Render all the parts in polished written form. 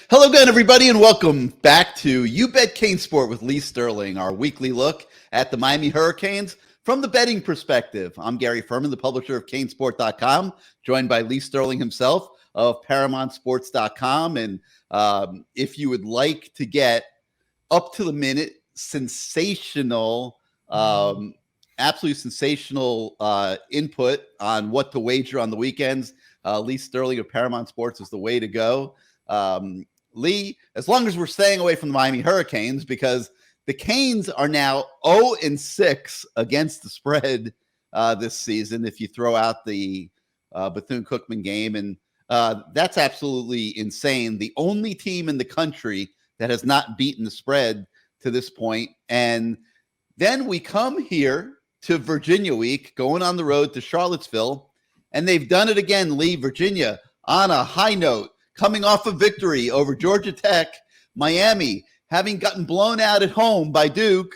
Hello again, everybody, and welcome back to You Bet CaneSport with Lee Sterling, our weekly look at the Miami Hurricanes from the betting perspective. I'm Gary Furman, the publisher of CaneSport.com, joined by Lee Sterling himself of ParamountSports.com. And if you would like to get up-to-the-minute, sensational, absolutely sensational input on what to wager on the weekends, Lee Sterling of Paramount Sports is the way to go. Lee, as long as we're staying away from the Miami Hurricanes, because the Canes are now 0-6 against the spread this season, if you throw out the Bethune-Cookman game. And that's absolutely insane. The only team in the country that has not beaten the spread to this point. And then we come here to Virginia week, going on the road to Charlottesville, and they've done it again, Lee. Virginia on a high note, coming off a victory over Georgia Tech. Miami having gotten blown out at home by Duke,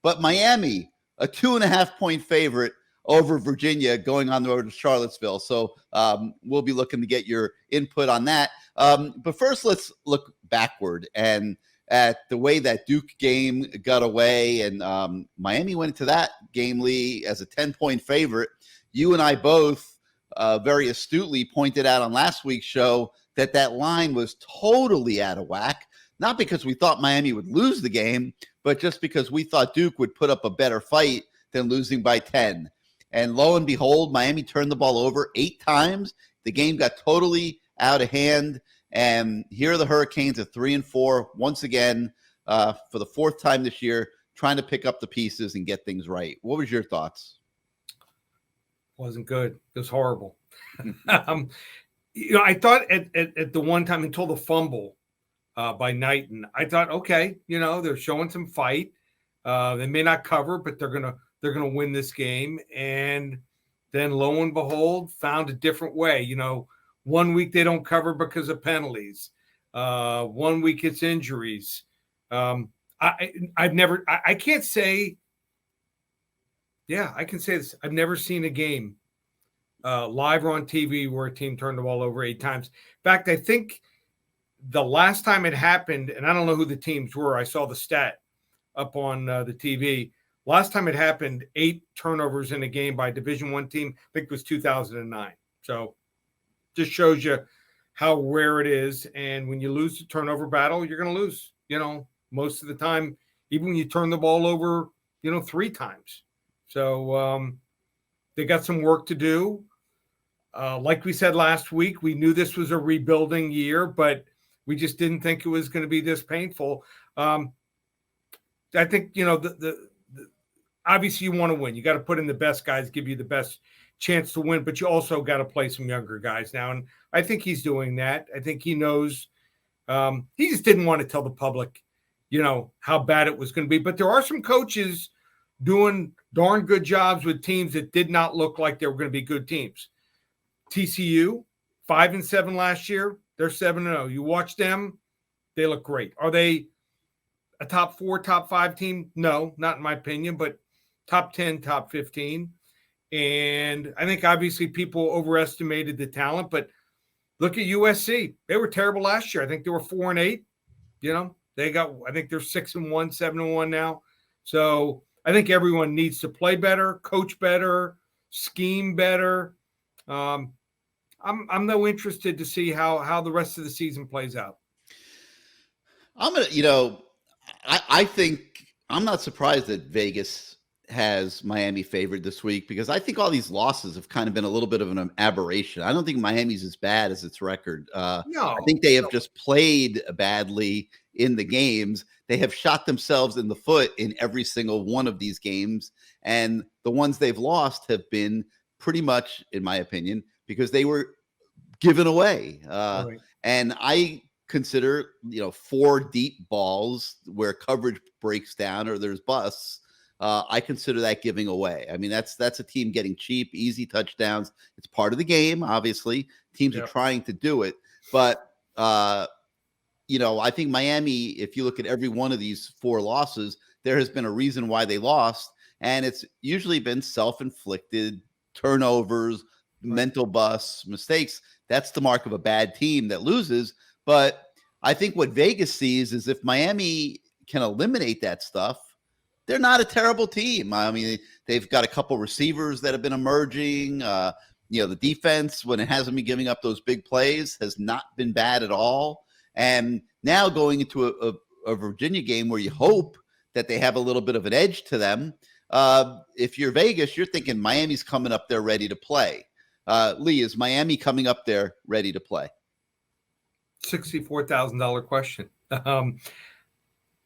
but Miami, a 2.5-point favorite over Virginia, going on the road to Charlottesville. So we'll be looking to get your input on that. But first, let's look backward and at the way that Duke game got away. And Miami went into that game, Lee, as a 10-point favorite. You and I both very astutely pointed out on last week's show that line was totally out of whack, not because we thought Miami would lose the game, but just because we thought Duke would put up a better fight than losing by 10. And lo and behold, Miami turned the ball over 8 times. The game got totally out of hand. And here are the Hurricanes at 3-4, once again, for the 4th time this year, trying to pick up the pieces and get things right. What was your thoughts? Wasn't good. It was horrible. I thought at the one time until the fumble by Knighton, I thought, okay, they're showing some fight. They may not cover, but they're gonna win this game. And then lo and behold, found a different way. One week they don't cover because of penalties. One week it's injuries. I can't say. Yeah, I can say this. I've never seen a game live or on TV where a team turned the ball over 8 times. In fact, I think the last time it happened, and I don't know who the teams were, I saw the stat up on the TV. Last time it happened, 8 turnovers in a game by a Division I team, I think it was 2009. So just shows you how rare it is. And when you lose the turnover battle, you're going to lose, most of the time, even when you turn the ball over, 3 times. So they got some work to do. Like we said last week, we knew this was a rebuilding year, but we just didn't think it was going to be this painful. I think, obviously you want to win. You got to put in the best guys, give you the best chance to win, but you also got to play some younger guys now. And I think he's doing that. I think he knows. He just didn't want to tell the public, how bad it was going to be. But there are some coaches doing darn good jobs with teams that did not look like they were going to be good teams. TCU, 5-7 last year. They're 7-0. You watch them, they look great. Are they a top 4, top 5 team? No, not in my opinion, but top 10, top 15. And I think obviously people overestimated the talent, but look at USC. They were terrible last year. I think they were 4-8. I think they're 6-1, 7-1 now. So I think everyone needs to play better, coach better, scheme better. I'm no interested to see how the rest of the season plays out. I think I'm not surprised that Vegas has Miami favored this week, because I think all these losses have kind of been a little bit of an aberration. I don't think Miami's as bad as its record. I think they have just played badly in the games. They have shot themselves in the foot in every single one of these games. And the ones they've lost have been pretty much, in my opinion, because they were given away. Right. And I consider, 4 deep balls where coverage breaks down or there's busts. I consider that giving away. I mean, that's a team getting cheap, easy touchdowns. It's part of the game, obviously. Teams are trying to do it. But, I think Miami, if you look at every one of these 4 losses, there has been a reason why they lost. And it's usually been self-inflicted turnovers, mental busts, mistakes. That's the mark of a bad team that loses. But I think what Vegas sees is if Miami can eliminate that stuff, they're not a terrible team. I mean, they've got a couple receivers that have been emerging. The defense, when it hasn't been giving up those big plays, has not been bad at all. And now going into a Virginia game where you hope that they have a little bit of an edge to them. If you're Vegas, you're thinking Miami's coming up there ready to play. Lee, is Miami coming up there ready to play? $64,000 question.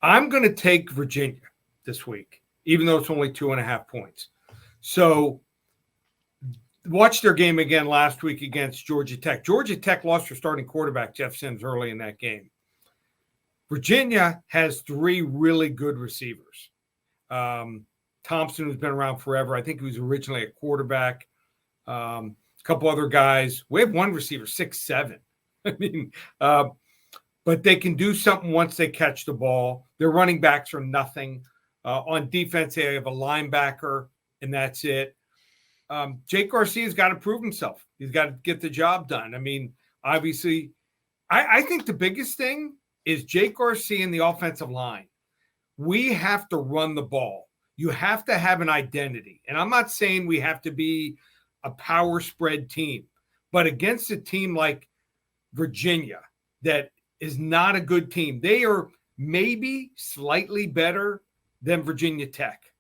I'm going to take Virginia this week, even though it's only 2.5 points. So watch their game again last week against Georgia Tech. Georgia Tech lost their starting quarterback, Jeff Sims, early in that game. Virginia has 3 really good receivers. Thompson, who's been around forever. I think he was originally a quarterback. A couple other guys. We have one receiver, 6'7". I mean, but they can do something once they catch the ball. Their running backs are nothing. On defense, they have a linebacker, and that's it. Jake Garcia's got to prove himself. He's got to get the job done. I mean, obviously, I think the biggest thing is Jake Garcia and the offensive line. We have to run the ball. You have to have an identity. And I'm not saying we have to be a power spread team, but against a team like Virginia that is not a good team, they are maybe slightly better than Virginia Tech,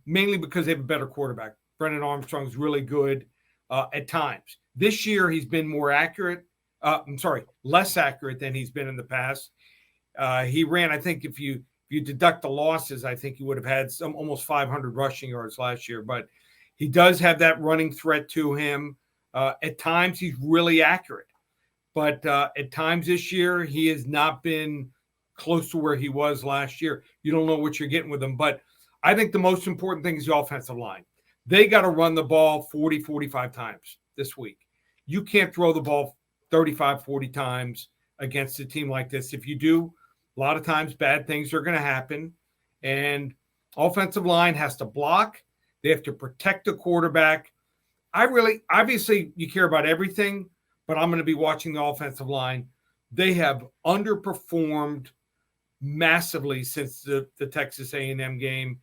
mainly because they have a better quarterback. Brennan Armstrong's really good at times. This year, he's been more accurate. Less accurate than he's been in the past. He ran, I think, if you deduct the losses, I think he would have had almost 500 rushing yards last year. But he does have that running threat to him. At times, he's really accurate. But at times this year, he has not been close to where he was last year. You don't know what you're getting with him. But I think the most important thing is the offensive line. They got to run the ball 40, 45 times this week. You can't throw the ball 35, 40 times against a team like this. If you do, a lot of times bad things are going to happen. And offensive line has to block. They have to protect the quarterback. Obviously, you care about everything, but I'm going to be watching the offensive line. They have underperformed massively since the Texas A&M game.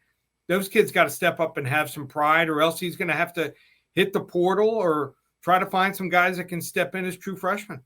Those kids got to step up and have some pride, or else he's going to have to hit the portal or try to find some guys that can step in as true freshmen.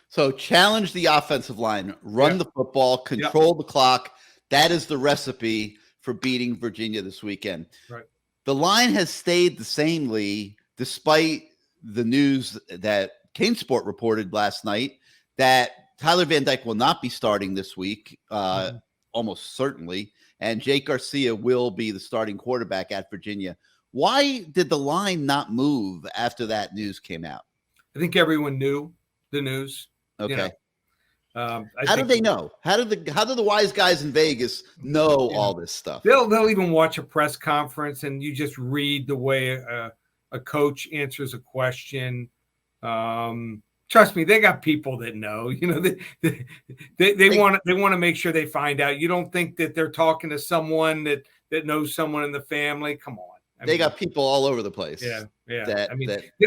So challenge the offensive line, run the football, control the clock. That is the recipe for beating Virginia this weekend. Right. The line has stayed the same, Lee, despite the news that CaneSport reported last night that Tyler Van Dyke will not be starting this week, almost certainly, and Jake Garcia will be the starting quarterback at Virginia. Why did the line not move after that news came out? I think everyone knew the news. Okay. How did they know? How did the wise guys in Vegas know all this stuff? They'll even watch a press conference, and you just read the way a coach answers a question. Trust me, they got people that know. You know, they want to make sure they find out. You don't think that they're talking to someone that knows someone in the family. Come on. They got people all over the place. Yeah.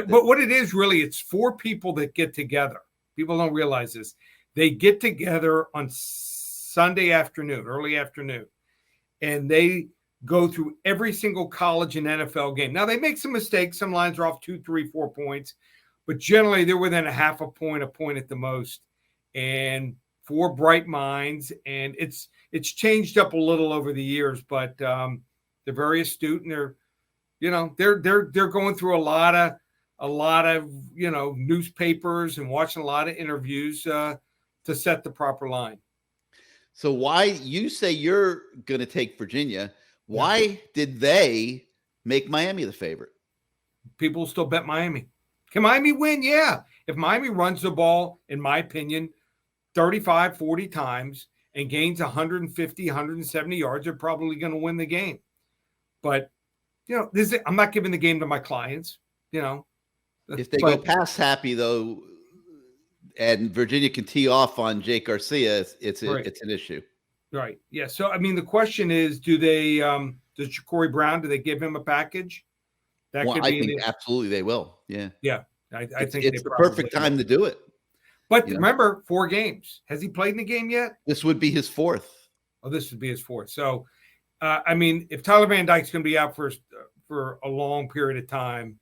But what it is really, it's 4 people that get together. People don't realize this. They get together on Sunday afternoon, early afternoon, and they go through every single college and NFL game. Now, they make some mistakes. Some lines are off 2, 3, 4 points, but generally they're within a half a point at the most. And 4 bright minds, and it's changed up a little over the years, but they're very astute, and they're going through a lot of newspapers and watching a lot of interviews to set the proper line. So why you say you're going to take Virginia? Why did they make Miami the favorite? People still bet Miami. Can Miami win? Yeah. If Miami runs the ball, in my opinion, 35, 40 times and gains 150, 170 yards, they're probably going to win the game. But, I'm not giving the game to my clients, If they go past Happy, though, and Virginia can tee off on Jake Garcia, it's an issue. Right. Yeah. So, the question is, do they does Ja'Cory Brown, do they give him a package? I think absolutely they will. Yeah. Yeah. I think it's the perfect time to do it. But You know, remember, 4 games. Has he played in a game yet? this would be his 4th. Oh, this would be his 4th. So, I mean, if Tyler Van Dyke's going to be out for a long period of time,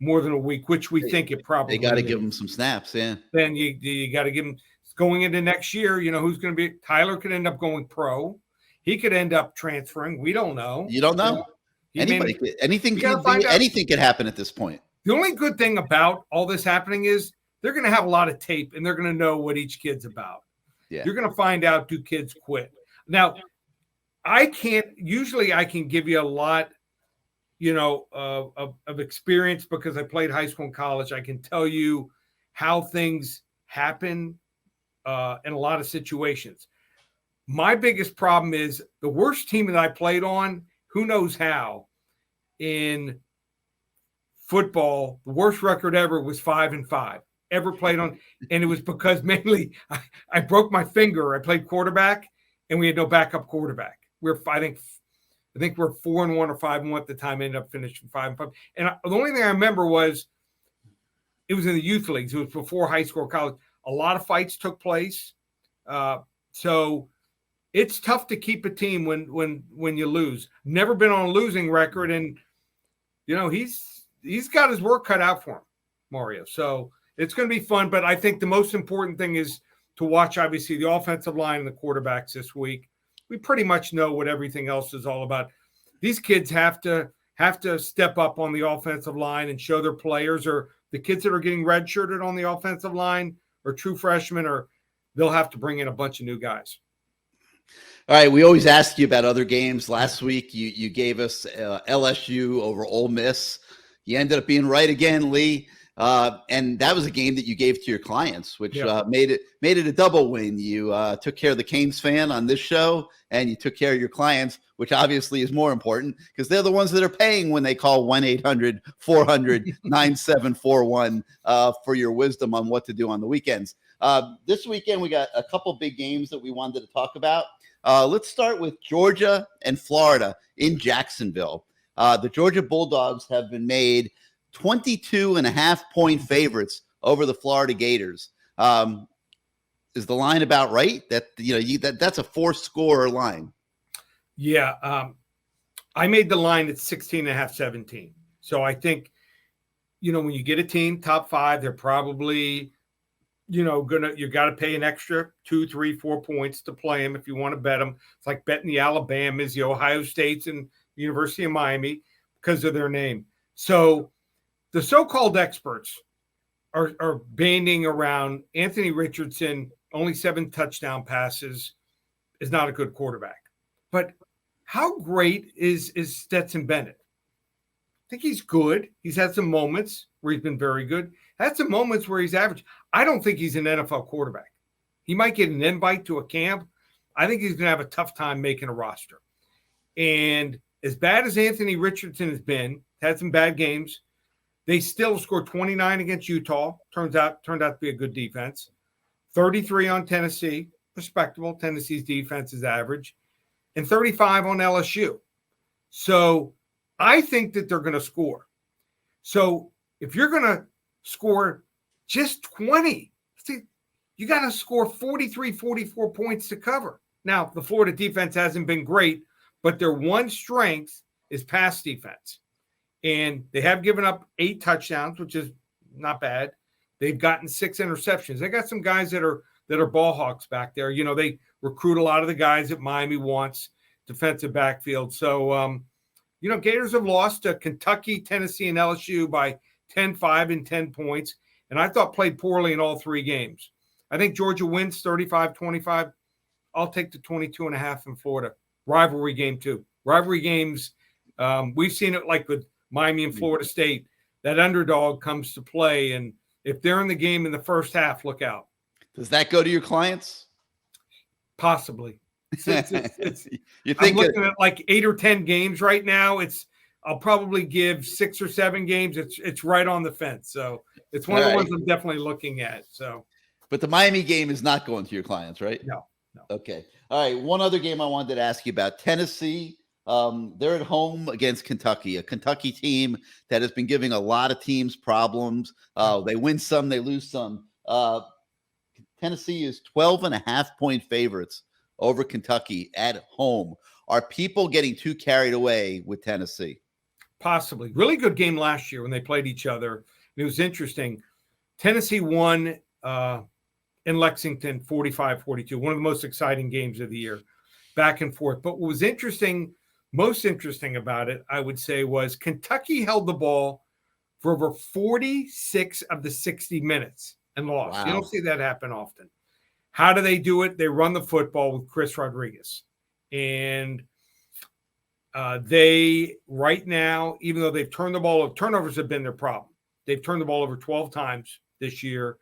more than a week, which we think it probably They got to is, give him some snaps, yeah. then you got to give him going into next year. You know who's going to be Tyler could end up going pro. He could end up transferring. We don't know. You don't know. Anything could happen at this point. The only good thing about all this happening is they're going to have a lot of tape and they're going to know what each kid's about. Yeah. You're going to find out, do kids quit? Now, I can give you a lot, of experience because I played high school and college. I can tell you how things happen in a lot of situations. My biggest problem is the worst team that I played on, who knows how, in football, the worst record ever was 5-5 ever played on. And it was because mainly I broke my finger. I played quarterback and we had no backup quarterback. I think we're 4-1 or 5-1 at the time, ended up finishing 5-5. And the only thing I remember was it was in the youth leagues. It was before high school or college. A lot of fights took place. So it's tough to keep a team when you lose. Never been on a losing record. And, he's got his work cut out for him, Mario. So it's going to be fun. But I think the most important thing is to watch, obviously, the offensive line and the quarterbacks this week. We pretty much know what everything else is all about. These kids have to step up on the offensive line and show their players, or the kids that are getting redshirted on the offensive line or true freshmen, or they'll have to bring in a bunch of new guys. All right, we always ask you about other games. Last week, you gave us LSU over Ole Miss. You ended up being right again, Lee. And that was a game that you gave to your clients, which made it a double win. You took care of the Canes fan on this show, and you took care of your clients, which obviously is more important because they're the ones that are paying when they call 1-800-400-9741 for your wisdom on what to do on the weekends. This weekend, we got a couple big games that we wanted to talk about. Let's start with Georgia and Florida in Jacksonville. The Georgia Bulldogs have been made 22.5-point favorites over the Florida Gators. Is the line about right? That's a 4-score line. Yeah. I made the line at 16.5, 17. So I think, when you get a team top 5, they're probably, you got to pay an extra 2, 3, 4 points to play them if you want to bet them. It's like betting the Alabamas, the Ohio States, and the University of Miami because of their name. So the so-called experts are banding around Anthony Richardson, only 7 touchdown passes, is not a good quarterback. But how great is Stetson Bennett? I think he's good. He's had some moments where he's been very good. Had some moments where he's average. I don't think he's an NFL quarterback. He might get an invite to a camp. I think he's going to have a tough time making a roster. And as bad as Anthony Richardson has been, had some bad games, they still scored 29 against Utah. Turned out to be a good defense. 33 on Tennessee, respectable. Tennessee's defense is average. And 35 on LSU. So I think that they're going to score. So if you're going to score just 20, you got to score 43, 44 points to cover. Now, the Florida defense hasn't been great, but their one strength is pass defense. And they have given up 8 touchdowns, which is not bad. They've gotten 6 interceptions. They got some guys that are ball hawks back there. They recruit a lot of the guys that Miami wants, defensive backfield. So, Gators have lost to Kentucky, Tennessee, and LSU by 10, 5, and 10 points. And I thought played poorly in all 3 games. I think Georgia wins 35-25. I'll take the 22.5 in Florida. Rivalry game, too. Rivalry games, we've seen it like with Miami and Florida State. That underdog comes to play, and if they're in the game in the first half, look out. Does that go to your clients? Possibly. It's you I'm think looking at like 8 or 10 games right now. I'll probably give 6 or 7 games. It's right on the fence. So it's one of the ones I'm definitely looking at. So, but the Miami game is not going to your clients, right? No. Okay. All right. One other game I wanted to ask you about: Tennessee. They're at home against Kentucky, a Kentucky team that has been giving a lot of teams problems. They win some, they lose some. Tennessee is 12.5-point favorites over Kentucky at home. Are people getting too carried away with Tennessee? Possibly. Really good game last year when they played each other. It was interesting. Tennessee won in Lexington 45-42, one of the most exciting games of the year, back and forth. But what was most interesting about it, I would say, was Kentucky held the ball for over 46 of the 60 minutes and lost. Wow. You don't see that happen often. How do they do it? They run the football with Chris Rodriguez. And they, right now, even though they've turned the ball over, turnovers have been their problem. They've turned the ball over 12 times this year.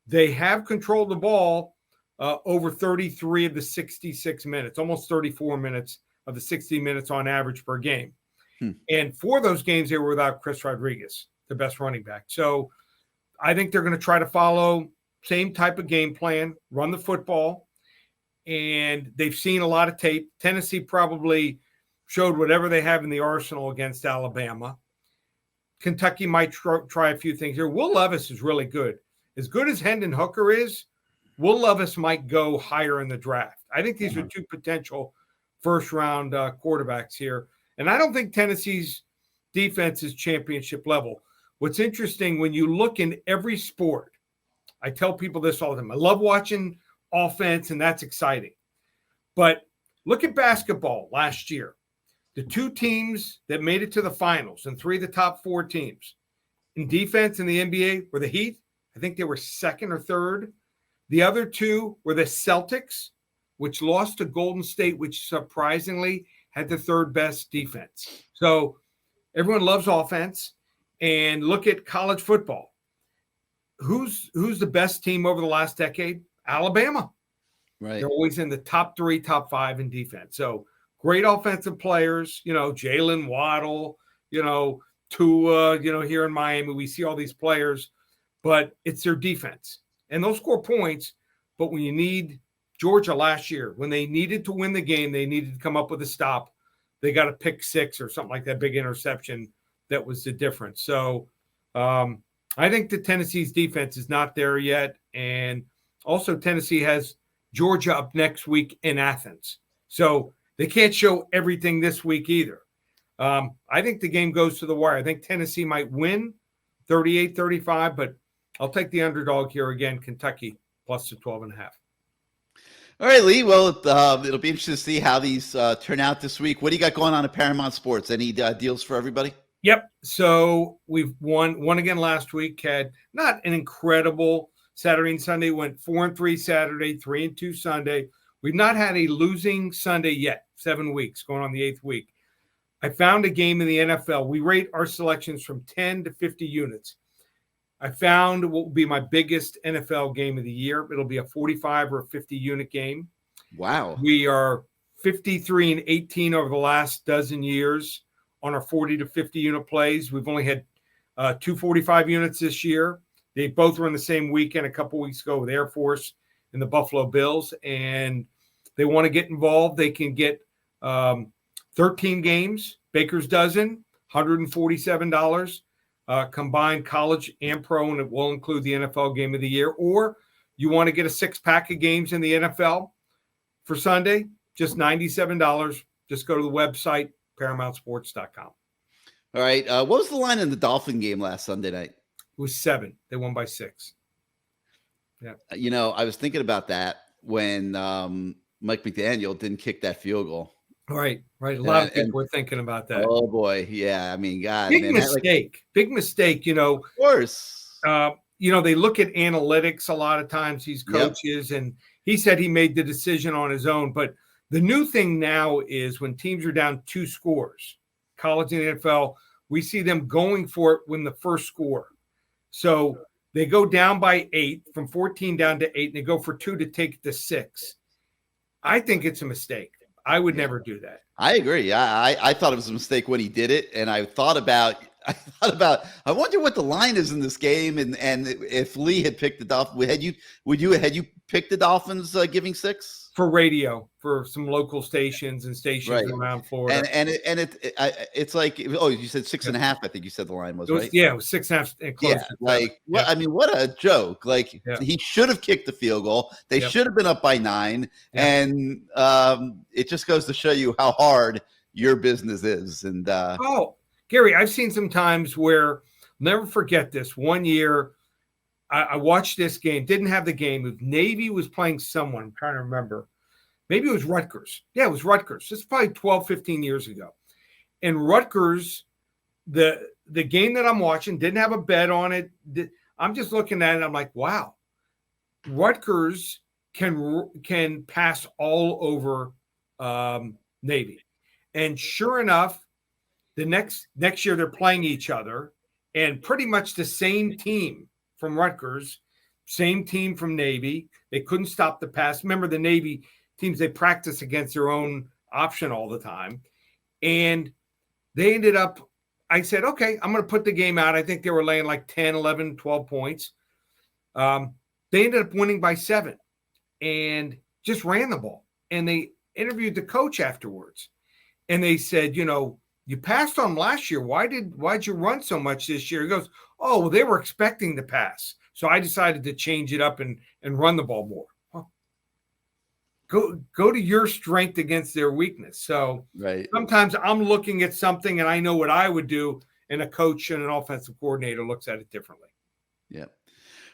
They have controlled the ball over 33 of the 66 minutes, almost 34 minutes of the 60 minutes on average per game. And for those games, they were without Chris Rodriguez, the best running back. So I think they're going to try to follow same type of game plan, run the football. And they've seen a lot of tape. Tennessee probably showed whatever they have in the arsenal against Alabama. Kentucky might try a few things here. Will Levis is really good. As good as Hendon Hooker is, Will Levis might go higher in the draft. I think these are two potential first-round quarterbacks here. And I don't think Tennessee's defense is championship level. What's interesting, when you look in every sport, I tell people this all the time. I love watching offense, and that's exciting. But look at basketball last year. The two teams that made it to the finals and three of the top four teams in defense in the NBA were the Heat. I think they were second or third. The other two were the Celtics, which lost to Golden State, which surprisingly had the third best defense. So everyone loves offense. And look at college football. Who's the best team over the last decade? Alabama. Right. They're always in the top 3, top 5 in defense. So great offensive players, Jalen Waddle, Tua, here in Miami, we see all these players, but it's their defense. And they'll score points, but when you need Georgia last year, when they needed to win the game, they needed to come up with a stop. They got a pick 6 or something like that, big interception. That was the difference. So I think the Tennessee's defense is not there yet. And also Tennessee has Georgia up next week in Athens. So they can't show everything this week either. I think the game goes to the wire. I think Tennessee might win 38-35, but I'll take the underdog here again, Kentucky plus the 12.5. All right, Lee. Well, it'll be interesting to see how these turn out this week. What do you got going on at Paramount Sports? Any deals for everybody? Yep. So we've won again last week. Had not an incredible Saturday and Sunday. Went 4-3 Saturday, 3-2 Sunday. We've not had a losing Sunday yet. 7 weeks, going on the 8th week. I found a game in the NFL. We rate our selections from 10 to 50 units. I found what will be my biggest NFL game of the year. It'll be a 45 or a 50 unit game. Wow. We are 53-18 over the last dozen years on our 40 to 50 unit plays. We've only had 245 units this year. They both were in the same weekend a couple weeks ago with Air Force and the Buffalo Bills. And they want to get involved. They can get 13 games, Baker's dozen, $147. Combined college and pro, and it will include the NFL game of the year. Or you want to get a 6-pack of games in the NFL for Sunday, just $97. Just go to the website, ParamountSports.com. All right. What was the line in the Dolphin game last Sunday night? It was 7. They won by 6. Yeah. I was thinking about that when Mike McDaniel didn't kick that field goal. Right. A lot of people were thinking about that. Oh boy, yeah. I mean, God, big mistake. Big mistake. Of course. They look at analytics a lot of times. These coaches, and he said he made the decision on his own. But the new thing now is when teams are down 2 scores, college and NFL, we see them going for it when the first score. So they go down by 8, from 14 down to 8, and they go for 2 to take the 6. I think it's a mistake. I would never do that. I agree. I thought it was a mistake when he did it, and I thought about. I wonder what the line is in this game, and if Lee had picked the Dolphins, had you picked the Dolphins giving 6? for radio, for some local stations and stations Right. around Florida. It's like, oh, you said 6.5. I think you said the line was, right. It was 6.5 and close Yeah, to 7. like what? I mean, what a joke! Like he should have kicked the field goal. They should have been up by 9, and it just goes to show you how hard your business is. And Gary, I've seen some times where, never forget this. One year, I watched this game. Didn't have the game. Navy was playing someone. I'm trying to remember. Maybe it was Rutgers. Yeah, it was Rutgers. It's probably 12, 15 years ago. And Rutgers, the game that I'm watching, didn't have a bet on it. I'm just looking at it. I'm like, wow, Rutgers can pass all over Navy. And sure enough, the next year they're playing each other, and pretty much the same team from Rutgers, same team from Navy. They couldn't stop the pass. Remember, the Navy teams, they practice against their own option all the time. And they ended up, I said, okay, I'm going to put the game out. I think they were laying like 10, 11, 12 points. They ended up winning by 7 and just ran the ball. And they interviewed the coach afterwards. And they said, you passed on last year. Why'd you run so much this year? He goes, oh, well, they were expecting the pass. So I decided to change it up and run the ball more. Go to your strength against their weakness. So sometimes I'm looking at something and I know what I would do, and a coach and an offensive coordinator looks at it differently. Yeah.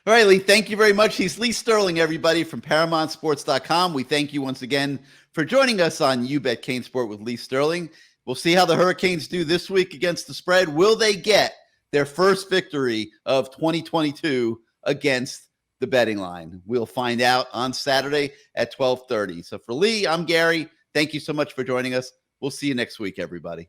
All right, Lee, thank you very much. He's Lee Sterling, everybody, from ParamountSports.com. We thank you once again for joining us on You Bet CaneSport with Lee Sterling. We'll see how the Hurricanes do this week against the spread. Will they get their first victory of 2022 against the betting line? We'll find out on Saturday at 12:30. So for Lee, I'm Gary. Thank you so much for joining us. We'll see you next week, everybody.